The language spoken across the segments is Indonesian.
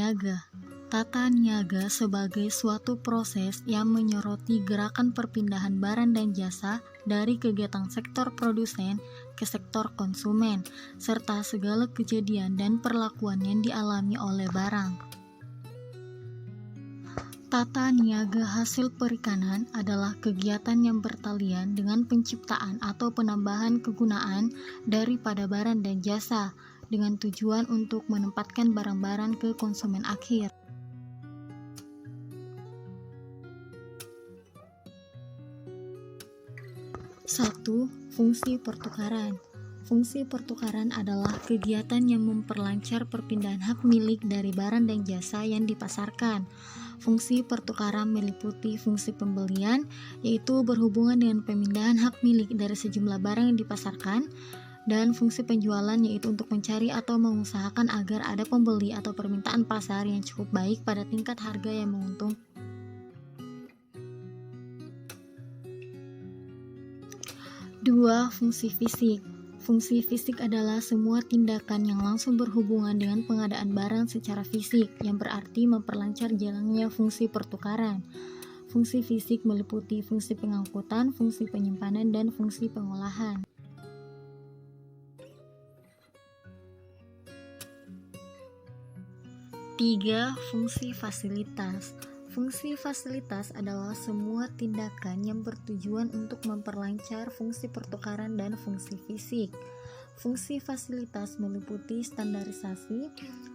niaga. Tata niaga sebagai suatu proses yang menyoroti gerakan perpindahan barang dan jasa dari kegiatan sektor produsen ke sektor konsumen, serta segala kejadian dan perlakuan yang dialami oleh barang. Tata niaga hasil perikanan adalah kegiatan yang bertalian dengan penciptaan atau penambahan kegunaan daripada barang dan jasa dengan tujuan untuk menempatkan barang-barang ke konsumen akhir. Satu, fungsi pertukaran. Fungsi pertukaran adalah kegiatan yang memperlancar perpindahan hak milik dari barang dan jasa yang dipasarkan. Fungsi pertukaran meliputi fungsi pembelian, yaitu berhubungan dengan pemindahan hak milik dari sejumlah barang yang dipasarkan, dan fungsi penjualan, yaitu untuk mencari atau mengusahakan agar ada pembeli atau permintaan pasar yang cukup baik pada tingkat harga yang menguntungkan. 2. Fungsi fisik. Fungsi fisik adalah semua tindakan yang langsung berhubungan dengan pengadaan barang secara fisik, yang berarti memperlancar jalannya fungsi pertukaran. Fungsi fisik meliputi fungsi pengangkutan, fungsi penyimpanan, dan fungsi pengolahan. 3. Fungsi fasilitas. Fungsi fasilitas adalah semua tindakan yang bertujuan untuk memperlancar fungsi pertukaran dan fungsi fisik. Fungsi fasilitas meliputi standarisasi,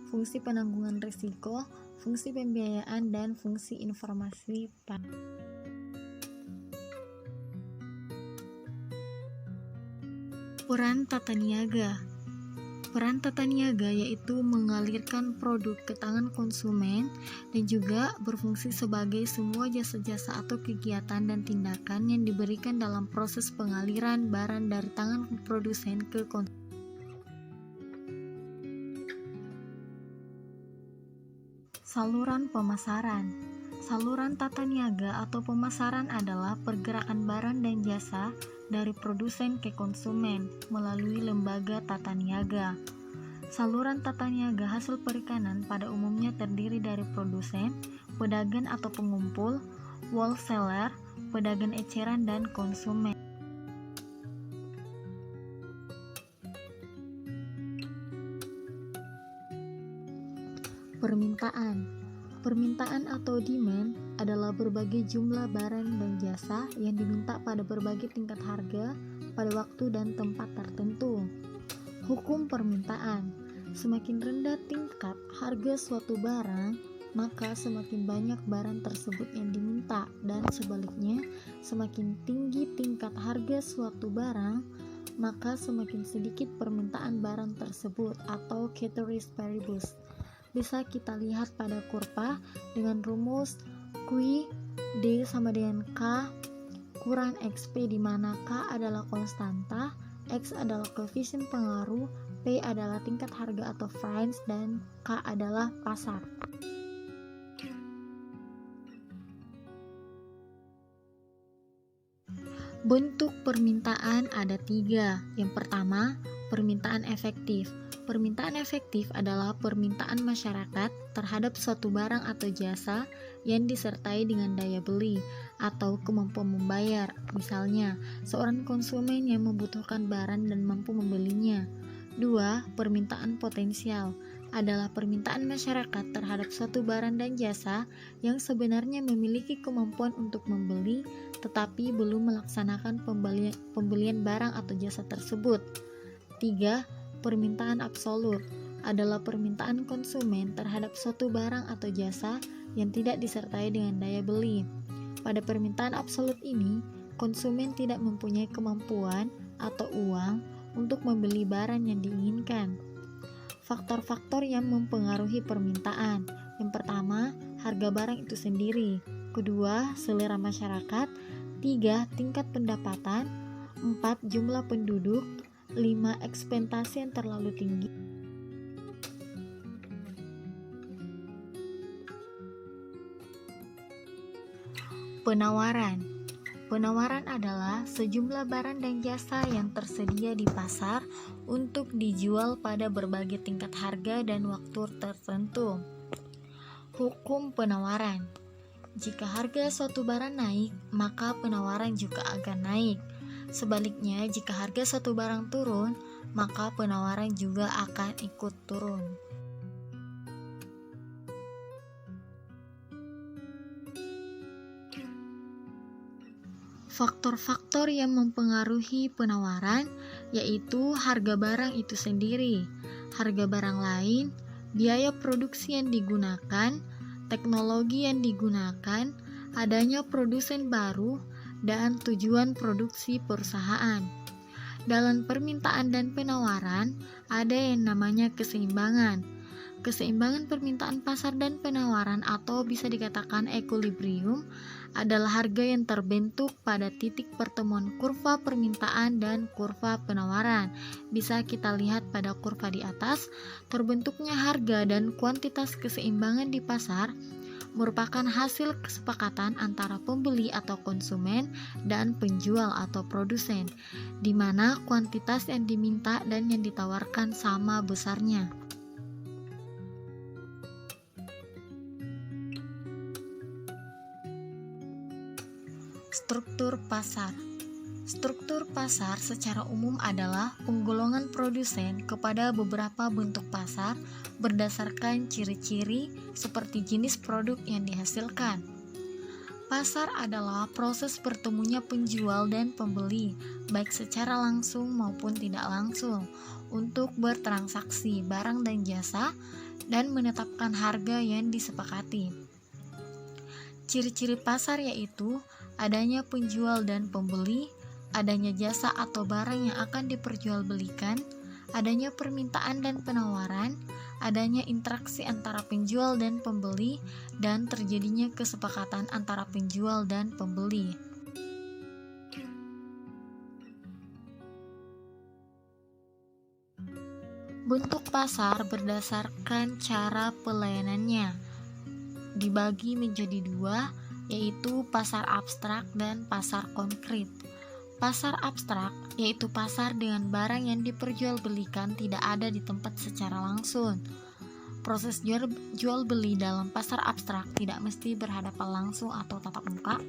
fungsi penanggungan risiko, fungsi pembiayaan, dan fungsi informasi. Peran tata niaga. Peran tata niaga yaitu mengalirkan produk ke tangan konsumen dan juga berfungsi sebagai semua jasa-jasa atau kegiatan dan tindakan yang diberikan dalam proses pengaliran barang dari tangan produsen ke konsumen. Saluran pemasaran. Saluran tata niaga atau pemasaran adalah pergerakan barang dan jasa dari produsen ke konsumen melalui lembaga tata niaga. Saluran tata niaga hasil perikanan pada umumnya terdiri dari produsen, pedagang atau pengumpul, wholesaler, pedagang eceran, dan konsumen. Permintaan. Permintaan atau demand adalah berbagai jumlah barang dan jasa yang diminta pada berbagai tingkat harga pada waktu dan tempat tertentu. Hukum permintaan. Semakin rendah tingkat harga suatu barang, maka semakin banyak barang tersebut yang diminta, dan sebaliknya, semakin tinggi tingkat harga suatu barang, maka semakin sedikit permintaan barang tersebut, atau ceteris paribus. Bisa kita lihat pada kurva dengan rumus Q D sama dengan K kurang XP, di mana K adalah konstanta, X adalah koefisien pengaruh, P adalah tingkat harga atau price, dan K adalah pasar. Bentuk permintaan ada 3. Yang pertama, permintaan efektif. Permintaan efektif adalah permintaan masyarakat terhadap suatu barang atau jasa yang disertai dengan daya beli atau kemampuan membayar. Misalnya, seorang konsumen yang membutuhkan barang dan mampu membelinya. 2. Permintaan potensial adalah permintaan masyarakat terhadap suatu barang dan jasa yang sebenarnya memiliki kemampuan untuk membeli tetapi belum melaksanakan pembelian barang atau jasa tersebut. 3. Permintaan absolut adalah permintaan konsumen terhadap suatu barang atau jasa yang tidak disertai dengan daya beli. Pada permintaan absolut ini, konsumen tidak mempunyai kemampuan atau uang untuk membeli barang yang diinginkan. Faktor-faktor yang mempengaruhi permintaan. Yang pertama, harga barang itu sendiri. Kedua, selera masyarakat. 3. Tingkat pendapatan. 4. Jumlah penduduk. 5. Ekspektasi yang terlalu tinggi. Penawaran. Penawaran adalah sejumlah barang dan jasa yang tersedia di pasar untuk dijual pada berbagai tingkat harga dan waktu tertentu. Hukum penawaran. Jika harga suatu barang naik, maka penawaran juga akan naik. Sebaliknya, jika harga suatu barang turun, maka penawaran juga akan ikut turun. Faktor-faktor yang mempengaruhi penawaran yaitu harga barang itu sendiri, harga barang lain, biaya produksi yang digunakan, teknologi yang digunakan, adanya produsen baru, dan tujuan produksi perusahaan. Dalam permintaan dan penawaran, ada yang namanya keseimbangan. Keseimbangan permintaan pasar dan penawaran atau bisa dikatakan equilibrium adalah harga yang terbentuk pada titik pertemuan kurva permintaan dan kurva penawaran. Bisa kita lihat pada kurva di atas, terbentuknya harga dan kuantitas keseimbangan di pasar merupakan hasil kesepakatan antara pembeli atau konsumen dan penjual atau produsen, di mana kuantitas yang diminta dan yang ditawarkan sama besarnya. Struktur pasar. Struktur pasar secara umum adalah penggolongan produsen kepada beberapa bentuk pasar berdasarkan ciri-ciri seperti jenis produk yang dihasilkan. Pasar adalah proses bertemunya penjual dan pembeli, baik secara langsung maupun tidak langsung, untuk bertransaksi barang dan jasa dan menetapkan harga yang disepakati. Ciri-ciri pasar yaitu adanya penjual dan pembeli, adanya jasa atau barang yang akan diperjualbelikan, adanya permintaan dan penawaran, adanya interaksi antara penjual dan pembeli, dan terjadinya kesepakatan antara penjual dan pembeli. Bentuk pasar berdasarkan cara pelayanannya dibagi menjadi dua, yaitu pasar abstrak dan pasar konkret. Pasar abstrak yaitu pasar dengan barang yang diperjualbelikan tidak ada di tempat secara langsung. Proses jual beli dalam pasar abstrak tidak mesti berhadapan langsung atau tatap muka,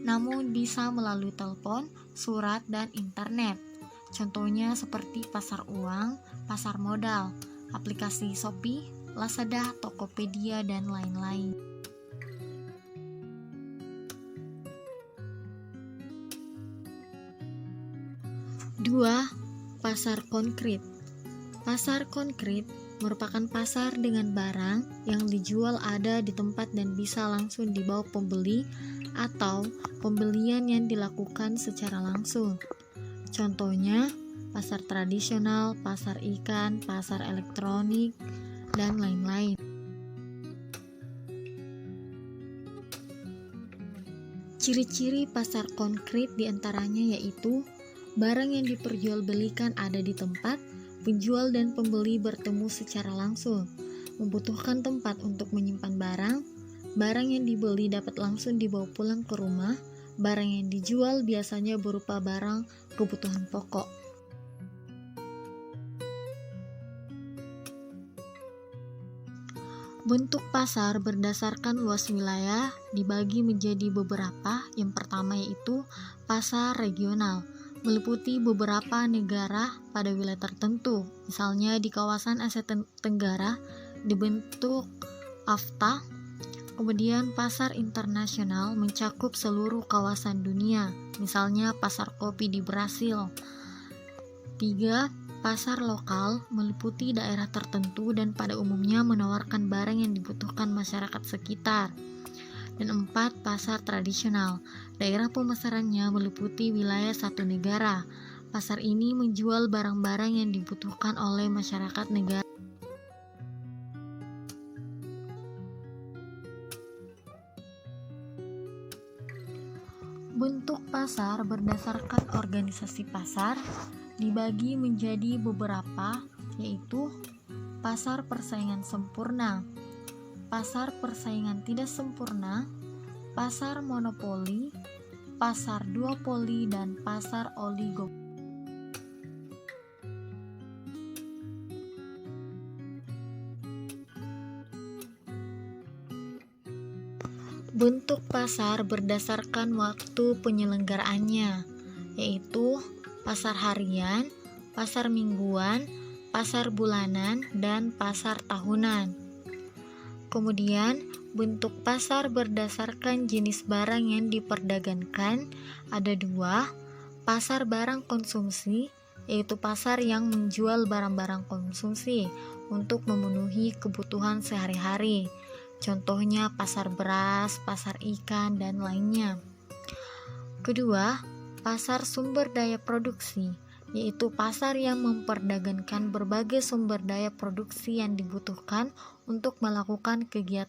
namun bisa melalui telepon, surat, dan internet. Contohnya seperti pasar uang, pasar modal, aplikasi Shopee, Lazada, Tokopedia, dan lain-lain. Dua, pasar konkret. Pasar konkret merupakan pasar dengan barang yang dijual ada di tempat dan bisa langsung dibawa pembeli atau pembelian yang dilakukan secara langsung. Contohnya, pasar tradisional, pasar ikan, pasar elektronik, dan lain-lain. Ciri-ciri pasar konkret diantaranya yaitu barang yang diperjualbelikan ada di tempat, penjual dan pembeli bertemu secara langsung, membutuhkan tempat untuk menyimpan barang, barang yang dibeli dapat langsung dibawa pulang ke rumah, barang yang dijual biasanya berupa barang kebutuhan pokok. Bentuk pasar berdasarkan luas wilayah dibagi menjadi beberapa. Yang pertama yaitu pasar regional, meliputi beberapa negara pada wilayah tertentu. Misalnya di kawasan Asia Tenggara dibentuk AFTA. Kemudian pasar internasional mencakup seluruh kawasan dunia. Misalnya pasar kopi di Brasil. 3. Pasar lokal meliputi daerah tertentu dan pada umumnya menawarkan barang yang dibutuhkan masyarakat sekitar. Dan 4. Pasar tradisional. Daerah pemasarannya meliputi wilayah satu negara. Pasar ini menjual barang-barang yang dibutuhkan oleh masyarakat negara. Bentuk pasar berdasarkan organisasi pasar dibagi menjadi beberapa, yaitu pasar persaingan sempurna, pasar persaingan tidak sempurna, pasar monopoli, pasar duopoli, dan pasar oligopoli. Bentuk pasar berdasarkan waktu penyelenggaraannya, yaitu pasar harian, pasar mingguan, pasar bulanan, dan pasar tahunan. Kemudian, bentuk pasar berdasarkan jenis barang yang diperdagangkan ada dua: pasar barang konsumsi, yaitu pasar yang menjual barang-barang konsumsi untuk memenuhi kebutuhan sehari-hari. Contohnya pasar beras, pasar ikan, dan lainnya. Kedua, pasar sumber daya produksi, yaitu pasar yang memperdagangkan berbagai sumber daya produksi yang dibutuhkan untuk melakukan kegiatan.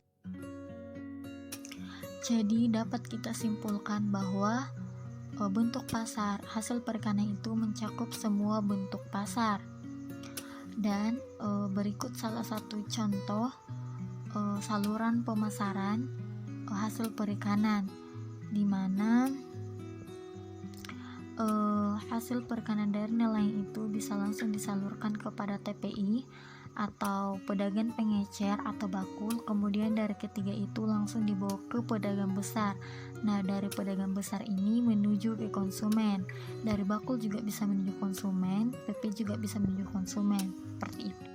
Jadi dapat kita simpulkan bahwa bentuk pasar hasil perikanan itu mencakup semua bentuk pasar. Dan berikut salah satu contoh saluran pemasaran hasil perikanan, di mana hasil perikanan dari nelayan itu bisa langsung disalurkan kepada TPI atau pedagang pengecer atau bakul. Kemudian dari ketiga itu langsung dibawa ke pedagang besar. Nah, dari pedagang besar ini menuju ke konsumen. Dari bakul juga bisa menuju konsumen, PP juga bisa menuju konsumen. Seperti itu.